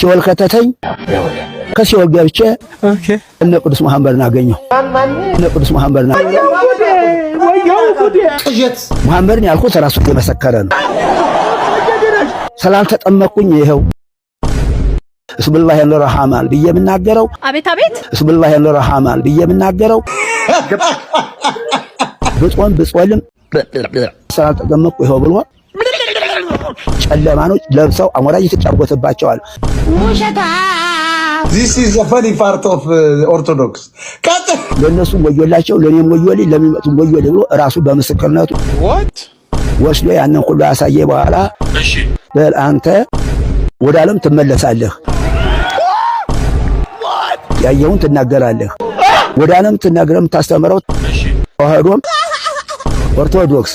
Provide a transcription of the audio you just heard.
ሲወል ከተተኝ ከሲወል ገብቼ እነ ቅዱስ መሐመድን አገኘሁ። እነ ቅዱስ መሐመድን መሐመድን ያልኩት ራሱ የመሰከረ ነው። ሰላም ተጠመቅኩኝ። ይሄው እስብላህ ለረሃማን ብዬ የምናገረው አቤት አቤት እስብላህ ለረሃማን ብዬ የምናገረው ብጾልም ሰላም ተጠመቅኩ ይሄው ብሎ ጨለማኖች ለብሰው አሞራ እየተጫወተባቸዋል። This is a funny part of Orthodox. ለነሱ ወዮላቸው ለኔም ወዮልኝ ለሚመጡ ወዮልኝ ብሎ ራሱ በምስክርነቱ ወስዶ ያንን ሁሉ ያሳየ በኋላ በል አንተ ወደ ዓለም ትመለሳለህ፣ ያየውን ትናገራለህ፣ ወደ ዓለም ትናገረም ታስተምረው ተዋህዶም ኦርቶዶክስ